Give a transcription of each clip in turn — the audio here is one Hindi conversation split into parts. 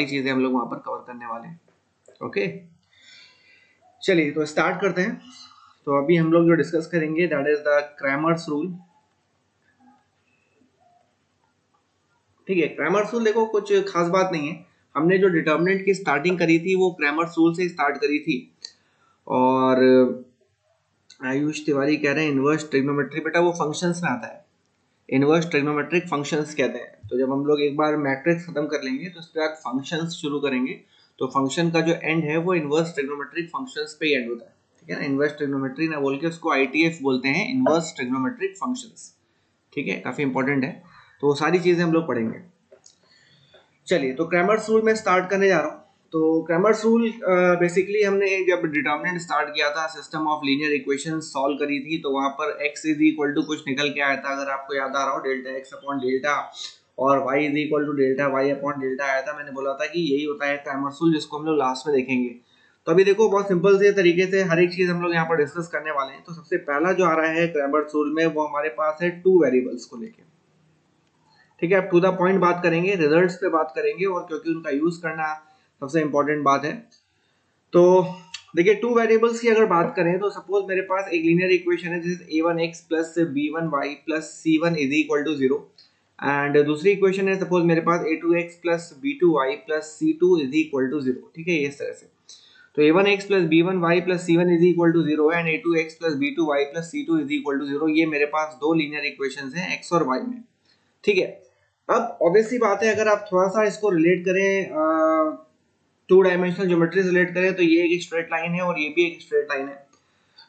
चीजें हम लोग वहां पर कवर करने वाले हैं। ओके, चलिए तो स्टार्ट करते हैं। तो अभी हम लोग जो डिस्कस करेंगे that is the Cramer's rule. ठीक है, क्रैमर्स रूल देखो कुछ खास बात नहीं है। हमने जो डिटर्मिनेंट की स्टार्टिंग करी थी वो क्रैमर्स रूल से स्टार्ट करी थी। और आयुष तिवारी कह रहे हैं इनवर्स ट्रिग्नोमेट्री, बेटा वो फंक्शंस में आता है। इनवर्स ट्रिग्नोमेट्रिक फंक्शंस कहते हैं। तो जब हम लोग एक बार मैट्रिक्स खत्म कर लेंगे तो उसके बाद फंक्शंस शुरू करेंगे। तो फंक्शन का जो एंड है वो इनवर्स ट्रिग्नोमेट्रिक फंक्शंस पे एंड होता है। ठीक है ना, इनवर्स ट्रिग्नोमेट्री ना बोल के उसको आईटीएफ बोलते हैं, इनवर्स ट्रिग्नोमेट्रिक फंक्शंस। ठीक है, काफी इंपॉर्टेंट है। तो वो सारी चीजें हम लोग पढ़ेंगे। चलिए तो क्रैमर्स रूल में स्टार्ट करने जा रहा हूँ। तो क्रैमर्स रूल बेसिकली हमने जब डिटर्मिनेंट स्टार्ट किया था, system of linear equation solve करी थी, तो वहां पर x इज इक्वल टू कुछ निकल के आया था, अगर आपको याद आ रहा हो, डेल्टा x अपॉन डेल्टा, और y is equal to delta y upon delta आया था। मैंने बोला था कि यही होता है क्रैमर्स रूल, जिसको हम लोग लास्ट में देखेंगे। तो अभी देखो बहुत सिंपल से तरीके से हर एक चीज हम लोग यहाँ पर डिस्कस करने वाले हैं। तो सबसे पहला जो आ रहा है क्रैमर्स रूल में वो हमारे पास है टू वेरिएबल्स को लेके। ठीक है, अब टू द पॉइंट बात करेंगे, रिजल्ट्स पे बात करेंगे, और क्योंकि उनका यूज करना सबसे इंपॉर्टेंट बात है। तो देखिए टू वेरिएबल्स की अगर बात करें तो सपोज मेरे पास एक लीनियर इक्वेशन है जिससे a1x plus b1y plus c1 is equal to 0, and दूसरी इक्वेशन है सपोज मेरे पास a2x plus b2y plus c2 is equal to 0। ठीक है, इस तरह से। तो a1x plus b1y plus c1 is equal to 0 and a2x plus b2y plus c2 is equal to 0, ये मेरे पास दो लीनियर इक्वेशंस हैं x और y में। ठीक है, अब ऑब्वियसली बात है, अगर आप थोड़ा सा इसको रिलेट करें, टू डायमेंशनल ज्योमेट्री से रिलेट करें, तो ये एक स्ट्रेट लाइन है और ये भी एक स्ट्रेट लाइन है।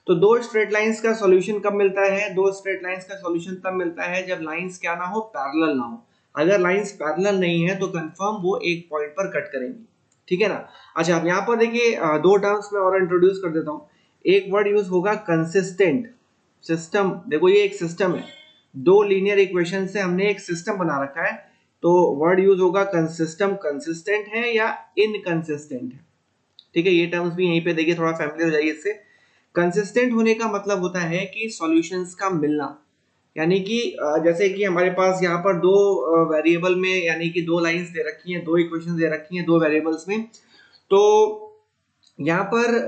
तो दो स्ट्रेट लाइंस का सॉल्यूशन कब मिलता है? दो स्ट्रेट लाइंस का सॉल्यूशन तब मिलता है जब लाइंस क्या ना हो, पैरेलल ना हो। अगर लाइंस पैरेलल नहीं है तो कंफर्म वो एक पॉइंट पर कट करेंगी। ठीक है ना। अच्छा, अब यहाँ पर देखिए दो टर्म्स में और इंट्रोड्यूस कर देता हूँ। एक वर्ड यूज होगा कंसिस्टेंट सिस्टम। देखो ये एक सिस्टम है, दो लीनियर इक्वेशन से हमने एक सिस्टम बना रखा है। तो वर्ड यूज होगा कंसिस्टम, कंसिस्टेंट है या इनकंसिस्टेंट है। ठीक है, ये टर्म्स भी यहीं पे देखिए, थोड़ा फैमिलियर हो जाइए इससे। कंसिस्टेंट होने का मतलब होता है कि सॉल्यूशंस का मिलना, यानी कि जैसे कि हमारे पास यहाँ पर दो वेरिएबल में, यानी कि दो लाइंस दे रखी हैं, दो इक्वेशंस दे रखी हैं दो वेरिएबल्स में। तो यहाँ पर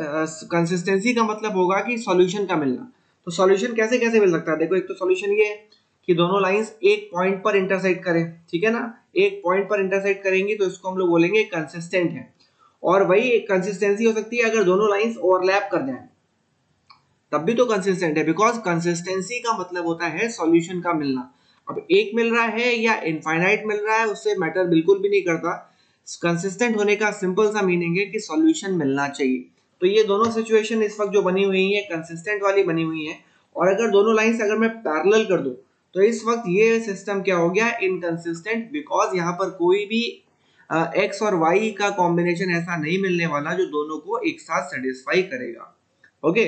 कंसिस्टेंसी का मतलब होगा कि सॉल्यूशन का मिलना। तो सॉल्यूशन कैसे कैसे मिल सकता है? देखो एक तो सॉल्यूशन ये है कि दोनों लाइंस एक पॉइंट पर इंटरसेक्ट करें। ठीक है ना, एक पॉइंट पर इंटरसेक्ट करेंगी तो इसको हम लोग बोलेंगे कंसिस्टेंट है। और वही एक कंसिस्टेंसी हो सकती है अगर दोनों लाइंस ओवरलैप कर जाएं, तब भी तो कंसिस्टेंट है, बिकॉज कंसिस्टेंसी का मतलब होता है सॉल्यूशन का मिलना। अब एक मिल रहा है या इनफाइनाइट मिल रहा है उससे मैटर बिल्कुल भी नहीं करता। कंसिस्टेंट होने का सिंपल सा मीनिंग है कि सॉल्यूशन मिलना चाहिए। तो ये दोनों सिचुएशन इस वक्त जो बनी हुई है कंसिस्टेंट वाली बनी हुई है। और अगर दोनों लाइंस अगर मैं पैरेलल कर दूं तो इस वक्त ये सिस्टम क्या हो गया, इनकंसिस्टेंट, बिकॉज यहाँ पर कोई भी एक्स और वाई का कॉम्बिनेशन ऐसा नहीं मिलने वाला जो दोनों को एक साथ सेटिस्फाई करेगा। ओके,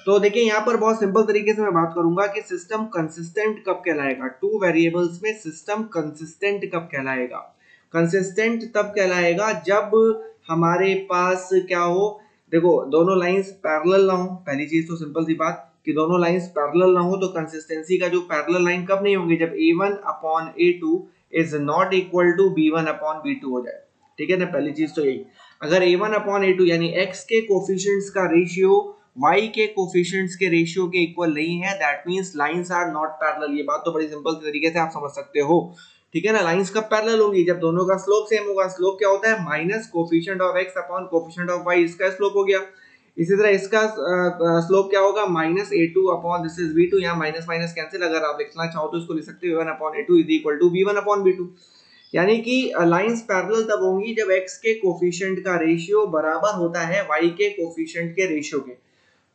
तो देखिए यहाँ पर बहुत सिंपल तरीके से मैं बात करूंगा कि सिस्टम कंसिस्टेंट कब कहलाएगा। टू वेरिएबल्स में सिस्टम कंसिस्टेंट कब कहलाएगा? कंसिस्टेंट तब कहलाएगा जब हमारे पास क्या हो, देखो दोनों लाइंस पैरेलल ना हो। पहली चीज तो सिंपल सी बात कि दोनों लाइंस पैरेलल ना हो। तो कंसिस्टेंसी का जो पैरेलल लाइन कब नहीं होंगे, जब a1 upon a2 is not equal to b1 upon b2 हो जाए। ठीक है ना, पहली चीज तो यही। अगर a1 अपॉन a2 यानी x के कोफिशिएंट्स का रेशियो y के कोफिशिएंट्स के रेशियो के इक्वल नहीं है, that means lines are not parallel. ये बात तो बड़ी सिंपल तरीके से आप समझ सकते हो। ठीक है ना, लाइंस कब पैरेलल होंगी, जब दोनों का स्लोप सेम होगा। स्लोप क्या होता है, minus coefficient of x upon coefficient of y, इसका स्लोप हो गया। इसी तरह इसका स्लोप क्या होगा, minus a2 upon this is v2। यहाँ माइनस माइनस कैंसिल, अगर आप लिखना चाहो तो इसको लिख सकते हो a1 upon a2 is equal to b1 upon b2। यानी कि लाइंस पैरेलल तब होंगी जब x के कोफिशिएंट का रेशियो बराबर होता है y के कोफिशिएंट के रेशियो के।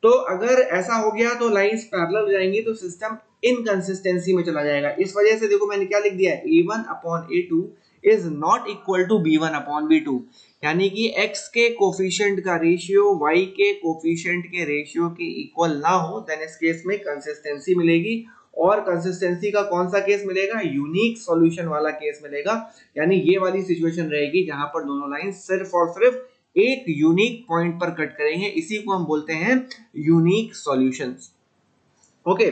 तो अगर ऐसा हो गया तो लाइंस पैरेलल हो जाएंगी, तो सिस्टम इनकंसिस्टेंसी में चला जाएगा। इस वजह से देखो मैंने क्या लिख दिया है, a1 upon a2 is not equal to b1 upon b2। यानी कि x के कोफिशिएंट का रेशियो y के कोफिशिएंट के रेशियो के इक्वल ना हो, देन इस केस में कंसिस्टेंसी मिलेगी। और कंसिस्टेंसी का कौन सा केस मिलेगा, यूनिक सॉल्यूशन वाला केस मिलेगा। यानी ये वाली सिचुएशन रहेगी जहां पर दोनों लाइन सिर्फ और सिर्फ एक यूनिक पॉइंट पर कट करेंगे। इसी को हम बोलते हैं यूनिक सॉल्यूशंस। ओके,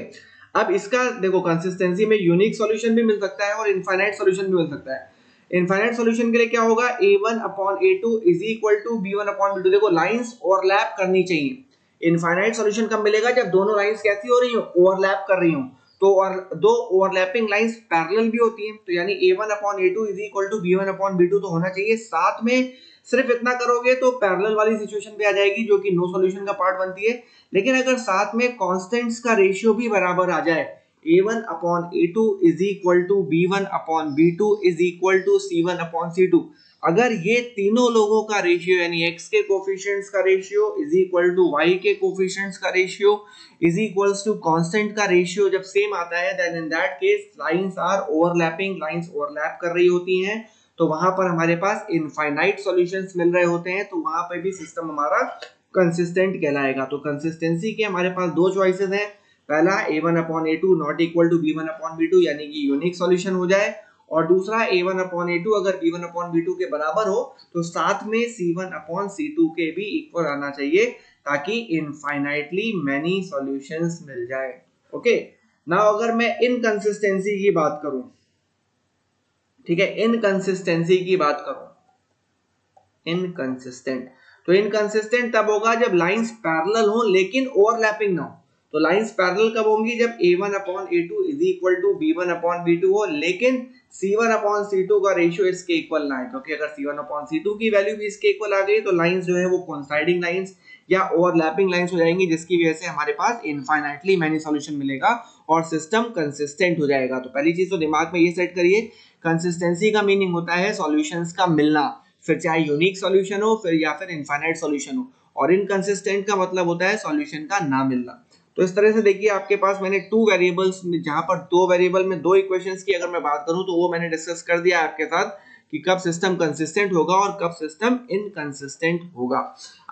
अब इसका देखो कंसिस्टेंसी में यूनिक सॉल्यूशन भी मिल सकता है और इनफाइनाइट सॉल्यूशन भी मिल सकता है। इनफाइनाइट सॉल्यूशन के लिए क्या होगा, a1 upon a2 is equal to b1 upon b2। देखो लाइंस ओवरलैप करनी चाहिए। इनफाइनाइट सॉल्यूशन कब मिलेगा, जब दोनों लाइंस कैसी हो रही हो, ओवरलैप कर रही हो। तो और दो ओवरलैपिंग लाइंस पैरेलल भी होती हैं, तो यानी a1 upon a2 is equal to b1 upon b2 तो होना चाहिए। साथ में सिर्फ इतना करोगे तो पैरेलल वाली सिचुएशन पे आ जाएगी, जो कि नो सॉल्यूशन का पार्ट बनती है। लेकिन अगर साथ में कांस्टेंट्स का रेशियो भी बराबर आ जाए, a1 upon a2 is equal to b1 upon b2 is equal to c1 upon c2, अगर ये तीनों लोगों का रेशियो यानी x के कोफिशिएंट्स का ratio is equal to y के कोफिशिएंट्स का ratio is equals to constant का रेशियो जब सेम आता है, then in that case lines are overlapping, lines overlap कर रही होती हैं, तो वहां पर हमारे पास इनफाइनाइट सॉल्यूशंस मिल रहे होते हैं, तो वहां पर भी सिस्टम हमारा कंसिस्टेंट कहलाएगा। तो कंसिस्टेंसी के हमारे पास दो चॉइसेस हैं, पहला a1 upon a2 not equal to b1 upon b2 यानी कि यूनिक सॉल्यूशन हो जाए, और दूसरा a1 अपॉन a2 अगर b1 अपॉन b2 के बराबर हो तो साथ में c1 अपॉन c2 के भी इक्वल आना चाहिए, ताकि इनफाइनाइटली मैनी सॉल्यूशंस मिल जाए। ओके, नाउ अगर मैं इनकंसिस्टेंसी की बात करूं, ठीक है, इनकंसिस्टेंसी की बात करूं, इनकंसिस्टेंट, तो इनकंसिस्टेंट तब होगा जब लाइंस पैरेलल हो लेकिन ओवरलैपिंग ना हो। तो लाइंस पैरेलल कब होंगी, जब a1 upon a2 is equal to b1 upon b2 हो, लेकिन c1 अपॉन c2 का रेशियो इसके इक्वल ना है, क्योंकि अगर c1 अपॉन c2 की वैल्यू भी इसके इक्वल आ गई तो लाइंस जो है वो कोइंसाइडिंग लाइंस या ओवरलैपिंग लाइंस हो जाएंगी, जिसकी वजह से हमारे पास इनफाइनाइटली मैनी सॉल्यूशन मिलेगा और सिस्टम कंसिस्टेंट हो जाएगा। तो पहली चीज तो दिमाग में ये सेट करिए, कंसिस्टेंसी का मीनिंग होता है सॉल्यूशंस का मिलना, फिर चाहे यूनिक सॉल्यूशन हो फिर या फिर इनफाइनाइट सॉल्यूशन हो, और इनकंसिस्टेंट का मतलब होता है सॉल्यूशन का ना मिलना। तो इस तरह से देखिए आपके पास मैंने टू वेरिएबल्स में, जहां पर दो वेरिएबल में दो इक्वेशंस की अगर मैं बात करूं तो वो मैंने डिस्कस कर दिया आपके साथ कि कब सिस्टम कंसिस्टेंट होगा और कब सिस्टम इनकंसिस्टेंट होगा।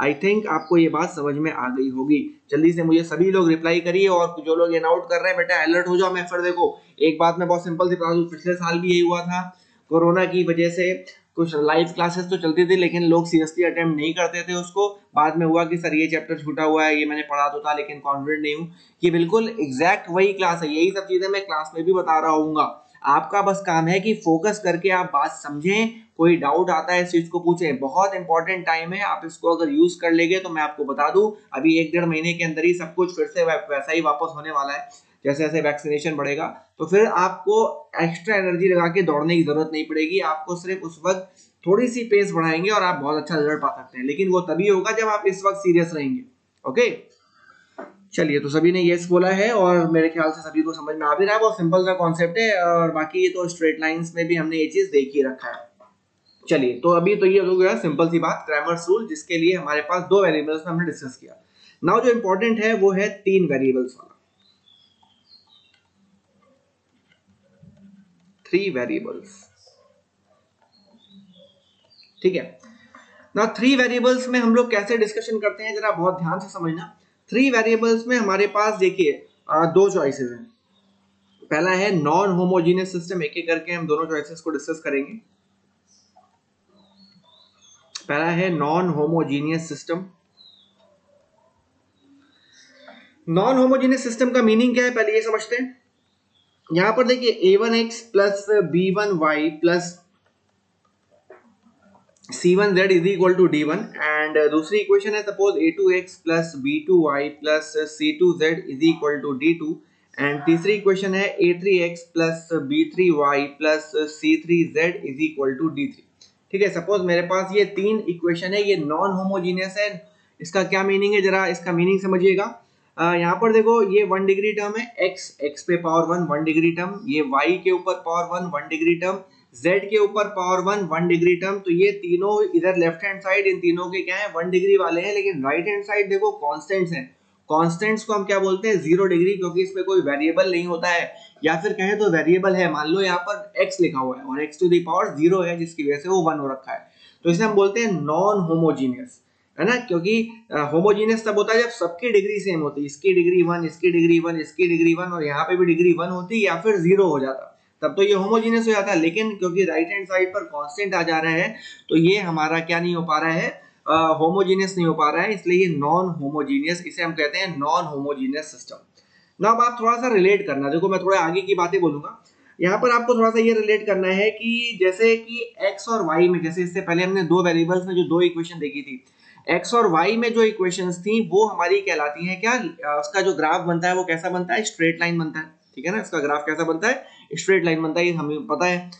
आई थिंक आपको ये बात समझ में आ गई होगी। जल्दी से मुझे सभी लोग रिप्लाई करिए, और जो लोग इन आउट कर रहे हैं बेटा अलर्ट हो जाओ। मैं फिर देखो एक बात मैं बहुत सिंपल सी बता दूं, पिछले साल भी यही हुआ था, कोरोना की वजह से कुछ लाइव क्लासेस तो चलती थी लेकिन लोग सीरियसली अटेम्प्ट नहीं करते थे उसको। बाद में हुआ कि सर ये चैप्टर छूटा हुआ है, ये मैंने पढ़ा तो था लेकिन कॉन्फिडेंट नहीं हूँ। ये बिल्कुल एग्जैक्ट वही क्लास है, यही सब चीजें मैं क्लास में भी बता रहा हूँ। आपका बस काम है कि फोकस करके आप बात समझें, कोई डाउट आता है इस चीज को पूछें। बहुत इंपॉर्टेंट टाइम है, आप इसको अगर यूज कर लेंगे तो मैं आपको बता दूं अभी 1-1.5 महीने के अंदर ही सब कुछ फिर से वैसा ही वापस होने वाला है। जैसे जैसे वैक्सीनेशन बढ़ेगा तो फिर आपको एक्स्ट्रा एनर्जी लगा के दौड़ने की जरूरत नहीं पड़ेगी, आपको सिर्फ उस वक्त थोड़ी सी पेस बढ़ाएंगे और आप बहुत अच्छा रिजल्ट पा सकते हैं, लेकिन वो तभी होगा जब आप इस वक्त सीरियस रहेंगे। ओके, चलिए, तो सभी ने यस बोला है और मेरे ख्याल से सभी को समझ में आ भी रहा है, बहुत सिंपल सा कॉन्सेप्ट है, और बाकी ये तो स्ट्रेट लाइंस में भी हमने ये चीज देख ही रखा है। चलिए, तो अभी तो ये हो गया सिंपल सी बात, क्रैमर्स रूल, जिसके लिए हमारे पास दो वेरिएबल्स में हमने डिस्कस किया। नाउ जो इंपॉर्टेंट है वो है तीन वेरिएबल्स वाला, 3 वेरिएबल्स। ठीक है ना, 3 वेरिएबल्स में हम लोग कैसे डिस्कशन करते हैं जरा बहुत ध्यान से समझना। 3 वेरिएबल्स में हमारे पास देखिए दो चॉइसेस हैं। पहला है नॉन होमोजीनियस सिस्टम, एक एक करके हम दोनों चॉइसेस को डिस्कस करेंगे। पहला है non homogeneous system. Non homogeneous system का मीनिंग क्या है पहले ये समझते हैं। यहां पर देखिए a1x plus b1y plus c1z is equal to d1, and दूसरी इक्वेशन है suppose a2x plus b2y plus c2z is equal to d2, and तीसरी इक्वेशन है a3x plus b3y plus c3z is equal to d3। ठीक है, सपोज मेरे पास ये तीन इक्वेशन है, ये नॉन होमोजीनियस है। इसका क्या मीनिंग है, जरा इसका मीनिंग समझिएगा। यहाँ पर देखो ये 1 डिग्री टर्म है, x पे पावर 1 डिग्री टर्म, ये y के ऊपर पावर 1 डिग्री टर्म, z के ऊपर पावर 1 डिग्री टर्म। तो ये तीनों इधर लेफ्ट हैंड साइड इन तीनों के क्या है 1 डिग्री वाले हैं, लेकिन राइट हैंड साइड देखो कांस्टेंट्स हैं। कांस्टेंट्स को हम क्या बोलते हैं 0 डिग्री, क्योंकि इसमें कोई वेरिएबल नहीं होता है, या फिर कहें तो वेरिएबल है, मान लो यहाँ पर x लिखा हुआ है और x टू द पावर 0 है, जिसकी वजह से वो 1 हो रखा है, तो इसे हम बोलते हैं नॉन होमोजीनियस, है ना। क्योंकि होमोजीनियस तब होता है जब सबकी डिग्री सेम होती है, इसकी डिग्री 1, इसकी डिग्री 1, इसकी डिग्री 1 और यहाँ पे भी डिग्री 1 होती या फिर 0 हो जाता, तब तो ये होमोजीनियस हो जाता है। लेकिन क्योंकि राइट हैंड साइड पर कांस्टेंट आ जा रहा है तो ये हमारा क्या नहीं हो पा रहा है, होमोजीनियस नहीं हो पा रहा है, इसलिए ये नॉन होमोजीनियस, इसे हम कहते हैं नॉन होमोजीनियस सिस्टम। ना अब आप थोड़ा सा रिलेट करना, देखो मैं थोड़ा आगे की बातें बोलूंगा। यहाँ पर आपको थोड़ा सा ये रिलेट करना है कि जैसे कि x और y में, जैसे इससे पहले हमने दो वेरिएबल्स में जो दो इक्वेशन देखी थी, x और y में जो इक्वेशंस थी वो हमारी कहलाती हैं क्या, उसका जो ग्राफ बनता है वो कैसा बनता है, स्ट्रेट लाइन बनता है, ठीक है ना। इसका ग्राफ कैसा बनता है, स्ट्रेट लाइन बनता है, ये हमें पता है।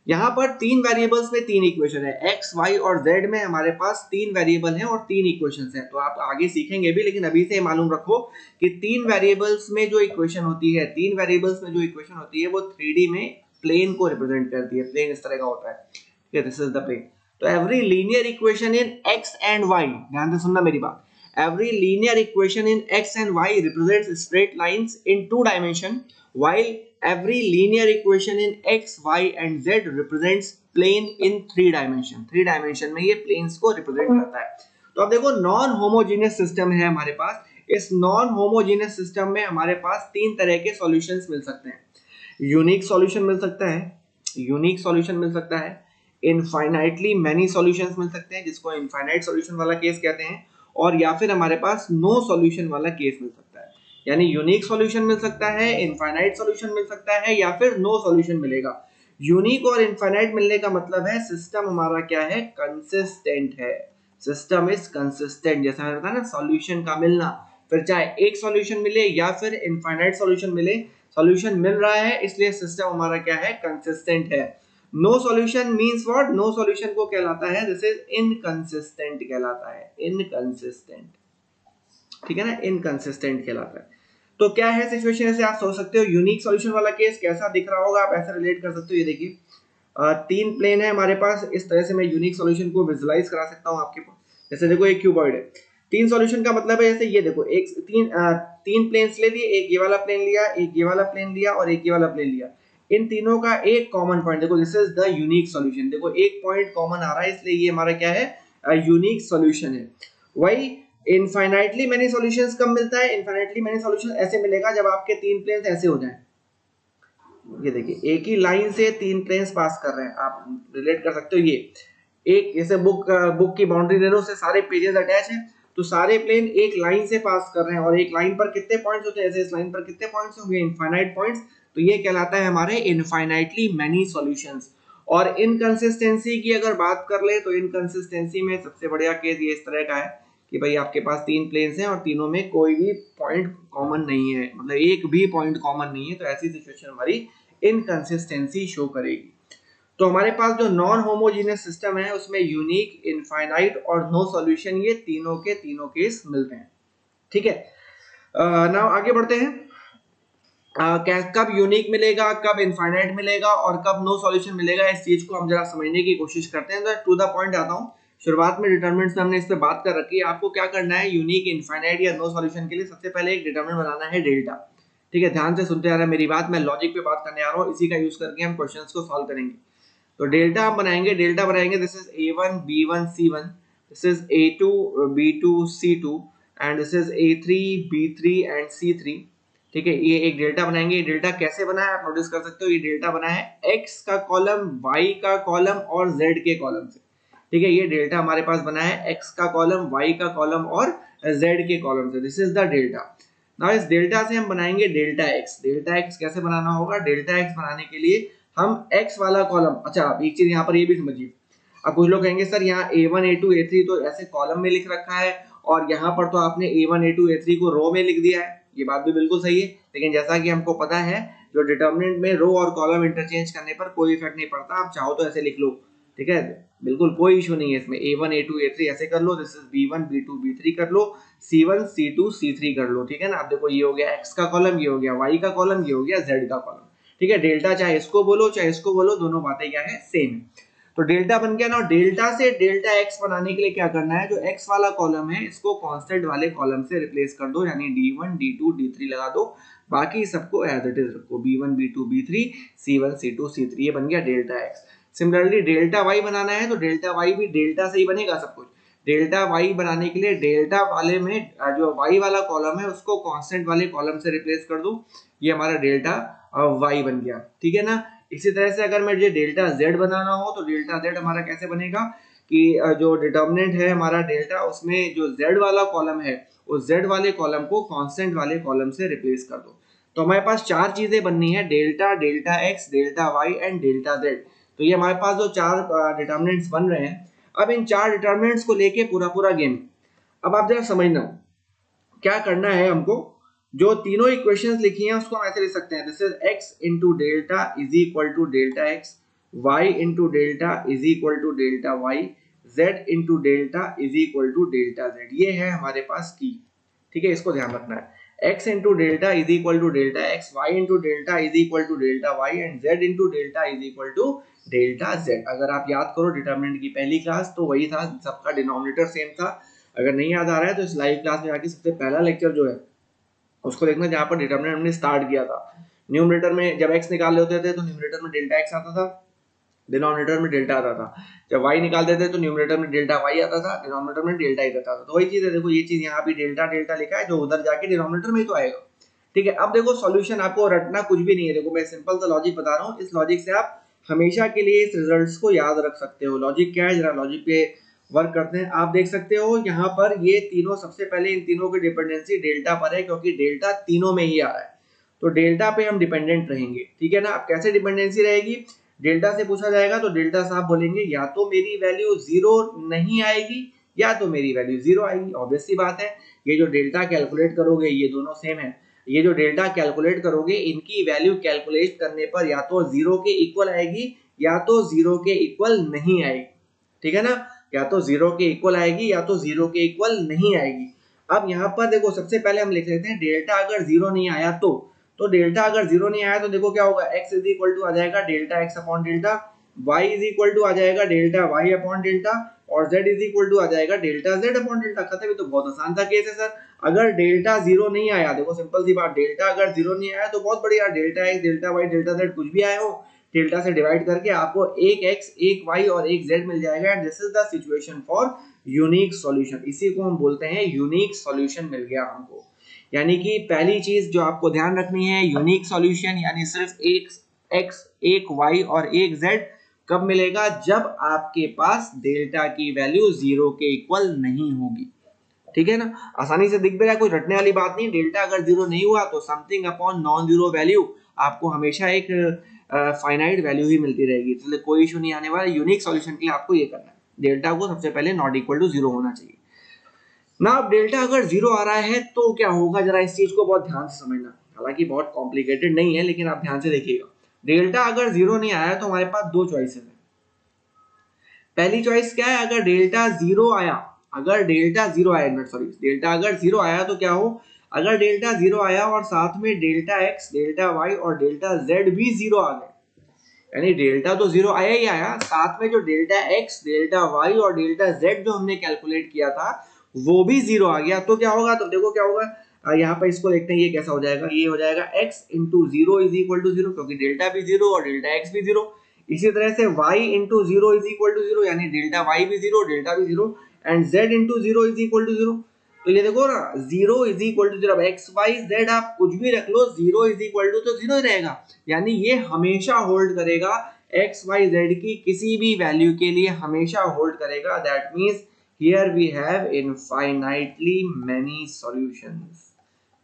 यहाँ पर तीन वेरिएबल्स में तीन इक्वेशन है, x, y और z में हमारे पास तीन वेरिएबल हैं और तीन इक्वेशंस हैं। तो आप आगे सीखेंगे भी, लेकिन अभी से मालूम रखो कि तीन वेरिएबल्स में जो इक्वेशन होती है, तीन वेरिएबल्स में जो इक्वेशन होती है वो 3D में प्लेन को रिप्रेजेंट करती है। प्लेन इस तरह का होता है, ठीक है, दिस इज द प्लेन। तो every linear equation in x and y, ध्यान से सुनना मेरी बात, every linear equation in x and y represents straight lines in 2 dimension, while every linear equation in x, y and z represents plane in 3 dimension। 3 dimension में ये planes को represent करता है। तो अब देखो नॉन होमोजेनियस सिस्टम है हमारे पास, इस नॉन होमोजेनियस सिस्टम में हमारे पास तीन तरह के सॉल्यूशंस मिल सकते हैं। यूनिक सॉल्यूशन मिल सकता है, यूनिक सॉल्यूशन मिल सकता है, इनफाइनाइटली मैनी सॉल्यूशंस मिल सकते हैं जिसको इनफाइनाइट सॉल्यूशन वाला केस कहते हैं, और या फिर हमारे पास नो सॉल्यूशन वाला केस मिल सकता है। यानी यूनिक सॉल्यूशन मिल सकता है, इनफाइनाइट सॉल्यूशन मिल सकता है, या फिर नो सॉल्यूशन मिलेगा। यूनिक और इनफाइनाइट मिलने का मतलब है सिस्टम हमारा क्या है, कंसिस्टेंट है। सिस्टम इज कंसिस्टेंट, जैसा मैंने बताया ना, सॉल्यूशन का मिलना, फिर चाहे एक सॉल्यूशन मिले या फिर इनफाइनाइट सॉल्यूशन मिले, सॉल्यूशन मिल रहा है इसलिए सिस्टम हमारा क्या है, कंसिस्टेंट है। No solution means what, no solution को कहलाता है दिस इज इनकंसिस्टेंट कहलाता है, इनकंसिस्टेंट, ठीक है ना, इनकंसिस्टेंट कहलाता है। तो क्या है सिचुएशन, ऐसे आप सोच सकते हो। यूनिक सॉल्यूशन वाला केस कैसा दिख रहा होगा, आप ऐसे रिलेट कर सकते हो। ये देखिए तीन प्लेन है हमारे पास, इस तरह से मैं यूनिक सॉल्यूशन को विजुलाइज करा सकता हूँ आपके पास। जैसे देखो एक क्यूबॉइड है, तीन सॉल्यूशन का मतलब है जैसे ये देखो, एक तीन प्लेन्स ले लिए, एक ये वाला प्लेन लिया, एक ये वाला प्लेन लिया और एक ये वाला प्लेन लिया। इन तीनों का एक कॉमन पॉइंट देखो, this is the unique solution. देखो एक पॉइंट कॉमन आ रहा है इसलिए ये हमारा क्या है, यूनिक सॉल्यूशन है। वही इनफाइनाइटली मैनी सॉल्यूशंस कब मिलता है, इनफाइनाइटली मैनी सॉल्यूशन ऐसे मिलेगा जब आपके तीन प्लेन्स ऐसे हो जाएं। ये देखिए एक ही लाइन से तीन प्लेन्स पास कर रहे हैं, आप रिलेट कर सकते हो। ये एक जैसे बुक की बाउंड्री ले लो, उससे सारे पेजेस अटैच हैं, तो सारे प्लेन एक लाइन से पास कर रहे हैं और एक लाइन पर कितने पॉइंट्स होते हैं, ऐसे इस लाइन पर कितने पॉइंट्स होंगे, इनफाइनाइट पॉइंट्स। तो ये कहलाता है हमारे इनफाइनाइटली मैनी सॉल्यूशंस। और इनकंसिस्टेंसी की अगर बात कर ले तो इनकंसिस्टेंसी में सबसे बढ़िया केस ये इस तरह का है कि भाई आपके पास तीन प्लेन्स हैं और तीनों में कोई भी पॉइंट कॉमन नहीं है, मतलब एक भी पॉइंट कॉमन नहीं है, तो ऐसी सिचुएशन हमारी इनकंसिस्टेंसी शो करेगी। तो हमारे पास जो नॉन होमोजेनियस सिस्टम है उसमें यूनिक, इनफाइनाइट और नो सॉल्यूशन ये तीनों के तीनों केस मिलते हैं, ठीक है। नाउ आगे बढ़ते हैं। कब यूनिक मिलेगा, कब इनफाइनाइट मिलेगा और कब नो सॉल्यूशन मिलेगा, इस चीज को हम जरा समझने की कोशिश करते हैं। तो टू द पॉइंट आता हूं, शुरुआत में डिटरमिनेंट्स में हमने इस पे बात कर रखी है। आपको क्या करना है, यूनिक, इनफाइनाइट या नो सॉल्यूशन के लिए सबसे पहले एक डिटरमिनेंट बनाना है, डेल्टा, ठीक है। ध्यान से सुनते आ रहा है मेरी बात, मैं लॉजिक पे बात करने आ रहा हूँ, इसी का यूज करके हम क्वेश्चंस को सॉल्व करेंगे। तो डेल्टा हम बनाएंगे, डेल्टा बनाएंगे, this is a1 b1 c1, this is a2 b2 c2 and this is a3 b3 and c3, ठीक है। ये एक डेल्टा बनाएंगे। ये डेल्टा कैसे बना है आप नोटिस कर सकते हो, ये डेल्टा बना है x का कॉलम, y का कॉलम और z के कॉलम से, ठीक है। ये डेल्टा हमारे पास बना है x का कॉलम, y का कॉलम और z के कॉलम से, this is the delta. Now इस डेल्टा से हम बनाएंगे डेल्टा x। डेल्टा x कैसे बनाना होगा, डेल्टा x बनाने के लिए हम x वाला कॉलम, अच्छा आप एक चीज यहाँ पर ये भी समझिए, अब कुछ लोग कहेंगे सर यहाँ a1 a2 a3 तो ऐसे कॉलम में लिख रखा है और यहाँ पर तो आपने a1 a2 a3 को रो में लिख दिया है। ये बात भी बिल्कुल सही है, लेकिन जैसा कि हमको पता है जो डिटरमिनेंट में रो और कॉलम इंटरचेंज करने पर कोई इफेक्ट नहीं पड़ता, आप चाहो तो ऐसे लिख लो, ठीक है, बिल्कुल कोई इशू नहीं है इसमें। a1 a2 a3 ऐसे कर लो, this is b1 b2 b3 कर लो, c1 c2 c3 कर लो, ठीक है ना। अब देखो ये हो गया x का कॉलम, ये हो गया y का कॉलम, ये हो गया z का कॉलम, ठीक है। डेल्टा चाहे इसको बोलो चाहे इसको बोलो, दोनों बातें क्या है, सेम है। तो डेल्टा बन गया ना। डेल्टा से डेल्टा x बनाने के लिए क्या करना है, जो x वाला कॉलम है इसको कांस्टेंट वाले कॉलम से रिप्लेस कर दो, यानी d1 d2 d3 लगा दो, बाकी सबको एज इट इज रखो, b1 b2 b3 c1 c2 c3, ये बन गया delta x। Similarly delta y बनाना है तो डेल्टा y भी डेल्टा से ही बनेगा सब कुछ। डेल्टा y बनाने के लिए डेल्टा वाले में जो y वाला कॉलम है उसको कांस्टेंट वाले कॉलम से रिप्लेस कर दो, ये हमारा डेल्टा y बन गया, ठीक है ना। इसी तरह से अगर मुझे डेल्टा z बनाना हो तो डेल्टा z हमारा कैसे बनेगा कि जो डिटरमिनेंट है हमारा डेल्टा, उसमें जो z वाला कॉलम है उस z वाले कॉलम को कांस्टेंट वाले कॉलम से रिप्लेस कर दो। तो हमारे पास चार चीजें बननी है, delta, delta x, delta y and delta z. तो ये हमारे पास जो चार डिटर्मिनेंट्स बन रहे हैं, अब इन चार डिटर्मिनेंट्स को लेके पूरा गेम। अब आप जरा समझना क्या करना है हमको। जो तीनों इक्वेशंस लिखी हैं उसको हम ऐसे लिख सकते हैं, this is x into delta is equal to delta x, y into delta is equal to delta y, z into delta is equal to delta z. ये है हमारे पास की, ठीक है, इसको ध्यान रखना है। x into delta is equal to delta x, y into delta is equal to delta y and z into delta is equal to delta z. अगर आप याद करो डिटरमिनेंट की पहली क्लास तो वही था, सबका डिनोमिनेटर सेम था। अगर नहीं याद आ रहा है तो इस लाइव क्लास में जाके सबसे पहला लेक्चर जो है उसको देखना, जहाँ पर डिटरमिनेंट हमने स्टार्ट किया था। न्यूमरेटर में जब x निकाल लेते थे तो न्यूमरेटर में डेल्टा x आता था, डिनोमिनेटर में डेल्टा आता था। जब y निकालते थे तो न्यूमरेटर में डेल्टा y आता था, डिनोमिनेटर में डेल्टा ही आता था। तो वही चीज है, देखो ये चीज यहाँ भी डेल्टा डेल्टा लिखा है, जो उधर जाके डिनोमिनेटर में ही तो आएगा, ठीक है। अब देखो सॉल्यूशन आपको रटना कुछ भी नहीं है, देखो मैं सिंपल सा लॉजिक बता रहा हूँ, इस लॉजिक से आप हमेशा के लिए इस रिजल्ट्स को याद रख सकते हो। लॉजिक क्या है, जरा लॉजिक पे वर्क करते हैं। आप देख सकते हो यहाँ पर ये तीनों, सबसे पहले इन तीनों की डिपेंडेंसी डेल्टा पर है, क्योंकि डेल्टा तीनों में ही आ रहा है, तो डेल्टा पे हम डिपेंडेंट रहेंगे, ठीक है ना। अब कैसे डिपेंडेंसी रहेगी, डेल्टा से पूछा जाएगा तो डेल्टा साहब बोलेंगे या तो मेरी वैल्यू जीरो नहीं आएगी या तो मेरी वैल्यू जीरो आएगी। ऑब्वियस सी बात है, ये जो डेल्टा कैलकुलेट करोगे ये दोनों सेम है, ये जो डेल्टा कैलकुलेट करोगे इनकी वैल्यू कैलकुलेट करने पर या तो जीरो के इक्वल आएगी या तो जीरो के इक्वल नहीं आएगी, ठीक है ना। या तो जीरो के इक्वल आएगी या तो जीरो के इक्वल नहीं आएगी। अब यहाँ पर देखो सबसे पहले हम लिख लेते हैं डेल्टा अगर जीरो नहीं आया तो डेल्टा अगर जीरो नहीं आया तो देखो क्या होगा, x इज इक्वल टू आ जाएगा delta x upon delta, y is equal to आ जाएगा डेल्टा y अपॉन डेल्टा, और z इज इक्वल टू आ जाएगा डेल्टा z अपॉन डेल्टा। खत्म। ये तो बहुत आसान सा केस है सर। अगर डेल्टा जीरो नहीं आया, देखो सिंपल सी बात, डेल्टा अगर जीरो नहीं आया तो बहुत बढ़िया, delta x delta y delta z कुछ भी आए हो, डेल्टा से डिवाइड करके आपको एक x एक y और एक z मिल जाएगा। And this is the situation for unique solution. इसी को हम बोलते हैं यूनिक सॉल्यूशन मिल गया हमको। यानी कि पहली चीज जो आपको ध्यान रखनी है, यूनिक सॉल्यूशन यानी सिर्फ एक x एक y और एक z कब मिलेगा, जब आपके पास डेल्टा की वैल्यू जीरो के इक्वल नहीं होगी, ठीक है ना। आसानी से दिख भी रहा है, कोई रटने वाली बात नहीं। डेल्टा अगर जीरो नहीं हुआ तो something upon non zero value आपको हमेशा एक फाइनाइट वैल्यू ही मिलती रहेगी, इसलिए कोई इशू नहीं आने वाला। यूनिक सॉल्यूशन के लिए आपको ये करना है, डेल्टा को सबसे पहले नॉट इक्वल टू जीरो होना चाहिए ना। अब डेल्टा अगर जीरो आ रहा है तो क्या होगा, जरा इस चीज को बहुत ध्यान से समझना। हालांकि बहुत कॉम्प्लिकेटेड नहीं है लेकिन आप ध्यान से देखिएगा। डेल्टा अगर जीरो नहीं आया तो हमारे पास दो चॉइसेस है। पहली चॉइस क्या है, अगर डेल्टा जीरो आया, अगर डेल्टा जीरो आया, सॉरी डेल्टा अगर जीरो आया तो क्या हो, अगर डेल्टा जीरो आया और साथ में डेल्टा एक्स डेल्टा वाई और डेल्टा जेड भी जीरो आ गए, यानी डेल्टा तो जीरो आया ही आया, साथ में जो डेल्टा एक्स डेल्टा वाई और डेल्टा जेड जो हमने कैलकुलेट किया था वो भी जीरो आ गया, तो क्या होगा, तो देखो क्या होगा। यहाँ पर इसको देखते हैं, ये कैसा हो जाएगा, ये हो जाएगा x into zero is equal to zero, क्योंकि डेल्टा भी जीरो और डेल्टा x भी जीरो। इसी तरह से y into zero is equal to zero, यानी डेल्टा y भी जीरो डेल्टा भी zero, and z into zero is equal to zero. तो ये देखो ना, zero is equal to zero, x Y z आप कुछ भी रख लो, जीरो इज इक्वल टू तो जीरो ही रहेगा, यानी ये हमेशा होल्ड करेगा, एक्स वाई जेड की किसी भी वैल्यू के लिए हमेशा होल्ड करेगा। That means here we have infinitely many solutions,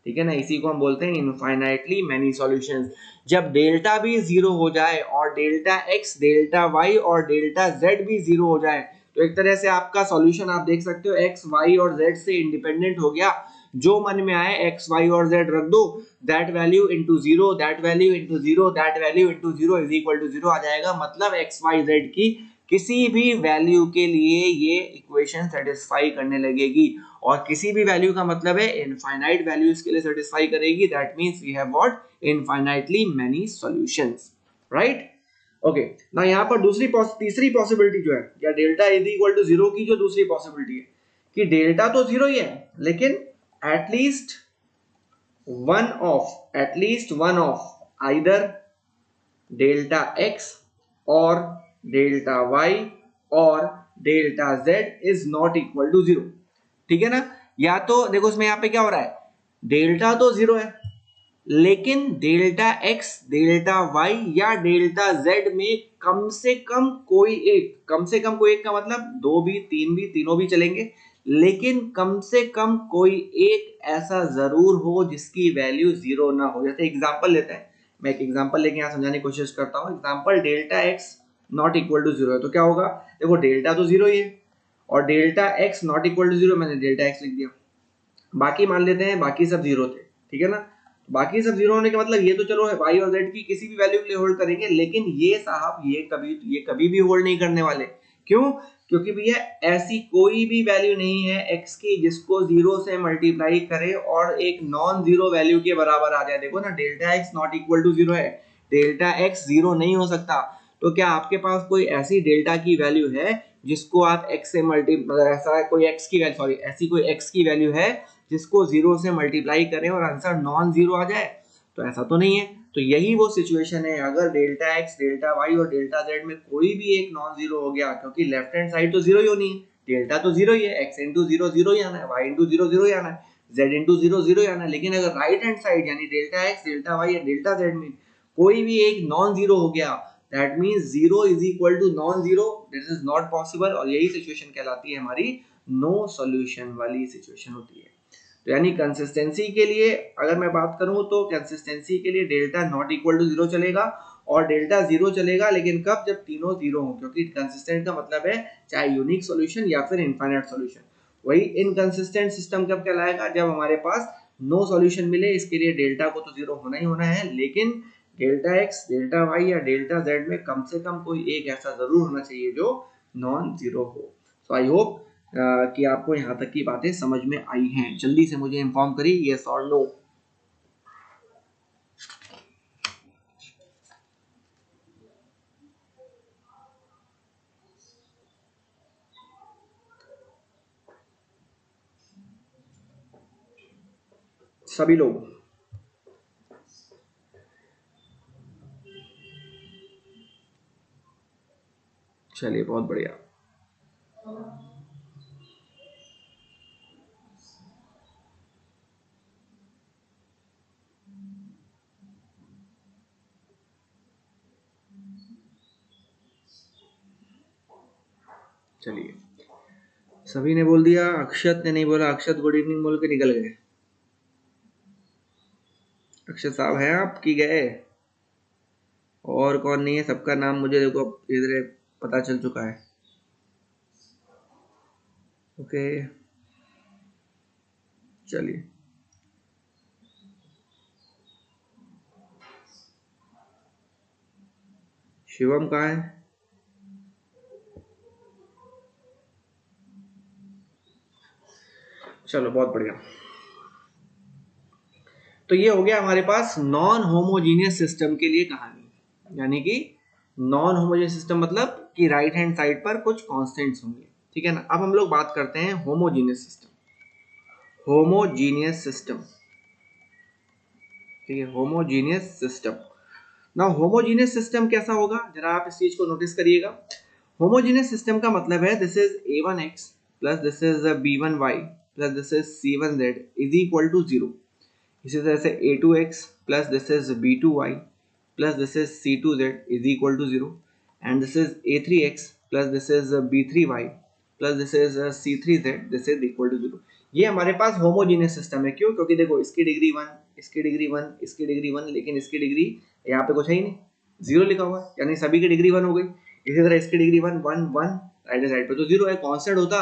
ठीक है ना। इसी को हम बोलते हैं इनफाइनाइटली मेनी सॉल्यूशंस। जब डेल्टा भी जीरो हो जाए और डेल्टा एक्स डेल्टा वाई और डेल्टा जेड भी जीरो हो जाए तो एक तरह से आपका सॉल्यूशन आप देख सकते हो एक्स वाई और जेड से इंडिपेंडेंट हो गया। जो मन में आए एक्स वाई और जेड रख दो, that value into zero, that value into zero, that value into zero is equal to zero आ जाएगा। मतलब एक्स वाई जेड की किसी भी वैल्यू के लिए ये इक्वेशन सेटिस्फाई करने लगेगी, और किसी भी वैल्यू का मतलब है इनफाइनाइट वैल्यूज के लिए सेटिस्फाई करेगी। That means we have what, infinitely many solutions, right. Okay ना, यहाँ पर तीसरी पॉसिबिलिटी जो है, या delta is equal to zero की जो दूसरी पॉसिबिलिटी है कि डेल्टा तो जीरो ही है लेकिन at least one of either delta x और डेल्टा वाई और delta z is not equal to zero, ठीक है ना। या तो देखो इसमें यहाँ पे क्या हो रहा है, डेल्टा तो जीरो है लेकिन डेल्टा एक्स, डेल्टा वाई या डेल्टा जेड में कम से कम कोई एक, कम से कम कोई एक का मतलब दो भी, तीन भी, तीनों भी चलेंगे, लेकिन कम से कम कोई एक ऐसा जरूर हो जिसकी वैल्यू जीरो ना हो। जैसे एग्जांपल लेते हैं, मैं एक एग्जांपल लेके यहाँ समझाने की कोशिश करता हूँ। Example delta x not equal to zero है, तो क्या होगा? देखो डेल्टा तो जीरो ही है, और delta x not equal to zero, मैंने डेल्टा एक्स लिख दिया। बाकी मान लेते हैं बाकी सब जीरो थे, ठीक है ना। बाकी सब जीरो होने का मतलब ये तो चलो वाई और जेड की किसी भी वैल्यू के लिए होल्ड करेंगे, लेकिन ये साहब ये कभी भी होल्ड नहीं करने वाले। क्यों? क्योंकि भैया ऐसी कोई भी वैल्यू नहीं है एक्स की जिसको जीरो से मल्टीप्लाई करे और एक नॉन जीरो वैल्यू के बराबर आ जाए। देखो ना, delta x not equal to zero है, डेल्टा एक्स जीरो नहीं हो सकता। तो क्या आपके पास कोई ऐसी डेल्टा की वैल्यू है जिसको आप एक्स से मतलब ऐसा कोई एक्स की वैल्यू, सॉरी ऐसी कोई एक्स की वैल्यू है जिसको जीरो से मल्टीप्लाई करें और आंसर नॉन जीरो आ जाए? तो ऐसा तो नहीं है। तो यही वो सिचुएशन है, अगर डेल्टा एक्स, डेल्टा वाई और डेल्टा जेड में कोई भी एक नॉन जीरो हो गया, क्योंकि लेफ्ट हैंड साइड तो जीरो ही होनी है, डेल्टा तो जीरो ही है, एक्स इंटू जीरो जीरो ही आना है, वाई इंटू जीरो जीरो ही आना है, जेड इंटू जीरो जीरो ही आना है। लेकिन अगर राइट हैंड साइड यानी डेल्टा एक्स, डेल्टा वाई या डेल्टा जेड में कोई भी एक नॉन जीरो हो गया, that means zero is equal to non zero, this is not possible. और यही सिचुएशन कहलाती है हमारी नो सॉल्यूशन वाली सिचुएशन होती है। तो यानी कंसिस्टेंसी के लिए अगर मैं बात करूं तो कंसिस्टेंसी के लिए delta not equal to zero चलेगा और डेल्टा जीरो चलेगा, लेकिन कब? जब तीनों जीरो हो, क्योंकि कंसिस्टेंट का मतलब है चाहे यूनिक सॉल्यूशन या फिर इनफाइनाइट सॉल्यूशन। वही इनकंसिस्टेंट सिस्टम कब कहलाएगा? जब हमारे पास नो सॉल्यूशन मिले। इसके लिए डेल्टा को तो जीरो होना ही होना है, लेकिन डेल्टा एक्स, डेल्टा वाई या डेल्टा जेड में कम से कम कोई एक ऐसा जरूर होना चाहिए जो नॉन जीरो हो। सो आई होप कि आपको यहाँ तक की बातें समझ में आई हैं। जल्दी से मुझे इन्फॉर्म करिए यस और नो। सभी लोग? चलिए बहुत बढ़िया। चलिए, सभी ने बोल दिया, अक्षत ने नहीं बोला। अक्षत गुड इवनिंग बोल के निकल गए। अक्षत साहब हैं आप कि गए? और कौन नहीं है? सबका नाम मुझे देखो इधर पता चल चुका है। ओके चलिए, शिवम कहाँ है? चलो बहुत बढ़िया। तो ये हो गया हमारे पास नॉन होमोजीनियस सिस्टम के लिए कहानी। यानी कि नॉन होमोजीनियस सिस्टम मतलब कि राइट हैंड साइड पर कुछ कांस्टेंट्स होंगे, ठीक है ना। अब हम लोग बात करते हैं होमोजीनियस सिस्टम। होमोजीनियस सिस्टम, ठीक है, होमोजीनियस सिस्टम। ना होमोजीनियस सिस्टम कैसा होगा, जरा आप इस चीज को नोटिस करिएगा। होमोजीनियस सिस्टम का मतलब है this is a1x plus this is b1y plus this is c1z is equal to zero. इसी तरह से a2x plus this is b2y plus this is c2z is equal to zero, and this is a3x plus this is b3y plus this is c3z this is equal to zero. ये हमारे पास होमोजीनियस सिस्टम है। क्यों? क्योंकि देखो इसकी डिग्री 1, इसकी डिग्री 1, इसकी डिग्री 1, लेकिन इसकी डिग्री यहाँ पे कुछ है ही नहीं, जीरो लिखा हुआ है, यानी सभी की डिग्री 1 हो गई। इसी तरह इसकी डिग्री 1 1 1, राइट साइड पे तो जीरो है। कांस्टेंट होता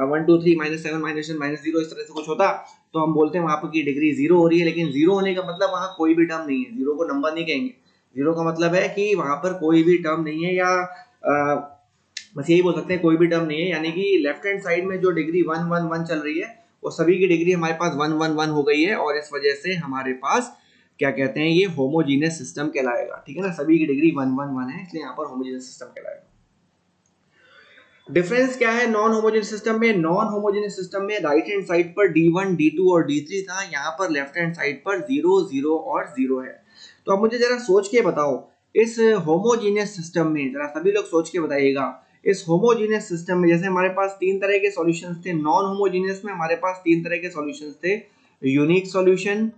1 2 3 -7 -1 -0 इस तरह से कुछ होता तो हम बोलते हैं वहां पर की डिग्री जीरो हो रही है। लेकिन जीरो होने का मतलब वहां कोई भी टर्म नहीं है, जीरो को नंबर नहीं कहेंगे। जीरो का मतलब है कि वहां पर कोई भी टर्म नहीं है, या बस यही बोल सकते हैं कोई भी टर्म नहीं है। यानी कि लेफ्ट हैंड साइड में जो डिग्री 1 1 1 चल रही है वो सभी की डिग्री हमारे पास 1 1 1 हो गई है, और इस वजह से हमारे पास क्या कहते हैं, ये होमोजीनियस सिस्टम कहलाएगा, ठीक है ना। सभी की डिग्री 1 1 1 है, इसलिए यहाँ पर होमोजीनियस सिस्टम कहलाएगा। डिफरेंस क्या है नॉन होमोजेनियस सिस्टम में? नॉन होमोजेनियस सिस्टम में राइट हैंड साइड पर d1 d2 और d3 था, यहाँ पर लेफ्ट हैंड साइड पर 0 0 और 0 है। तो अब मुझे जरा सोच के बताओ, इस होमोजीनियस सिस्टम में जरा सभी लोग सोच के बताइएगा, इस होमोजीनियस सिस्टम में जैसे हमारे पास तीन तरह के सॉल्यूशंस थे, नॉन होमोजीनियस में हमारे पास तीन तरह के सॉल्यूशंस थे, unique solution,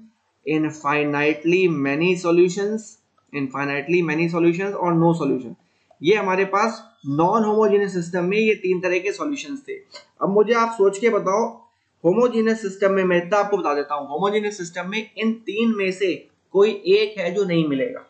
infinitely many solutions, infinitely many solutions और नो सॉल्यूशन। ये हमारे पास नॉन होमोजेनियस सिस्टम में ये तीन तरह के सॉल्यूशंस थे। अब मुझे आप सोच के बताओ, होमोजेनियस सिस्टम में, मैं इतना आपको बता देता हूं, होमोजेनियस सिस्टम में इन तीन में से कोई एक है जो नहीं मिलेगा।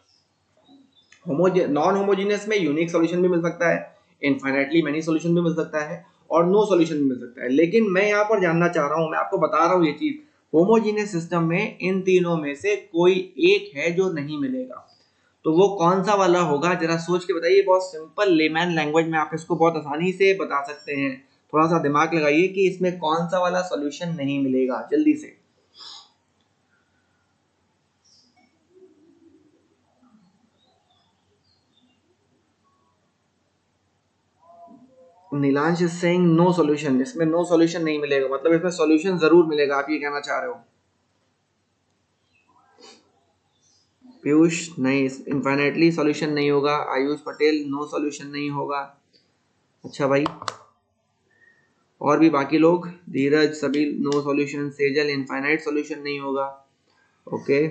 नॉन होमोजेनियस में यूनिक सॉल्यूशन भी मिल सकता है, इनफाइनाइटली मैनी सॉल्यूशन भी मिल सकता है और नो सॉल्यूशन भी मिल सकता है। लेकिन मैं यहाँ पर जानना चाह रहा हूँ, मैं आपको बता रहा हूँ ये चीज, होमोजेनियस सिस्टम में इन तीनों में से कोई एक है जो नहीं मिलेगा। तो वो कौन सा वाला होगा, जरा सोच के बताइए। बहुत सिंपल लेमैन लैंग्वेज में आप इसको बहुत आसानी से बता सकते हैं। थोड़ा सा दिमाग लगाइए कि इसमें कौन सा वाला सॉल्यूशन नहीं मिलेगा, जल्दी से। Nilansh is saying no solution, इसमें नो सॉल्यूशन नहीं मिलेगा, मतलब इसमें सॉल्यूशन जरूर मिलेगा, आप ये कहना चाह रहे हो। पीयूष नहीं, इनफाइनाइटली सॉल्यूशन नहीं होगा। आयुष पटेल नो सॉल्यूशन नहीं होगा। अच्छा भाई, और भी बाकी लोग, धीरज सभी no solution, Sejal infinite solution नहीं होगा। ओके,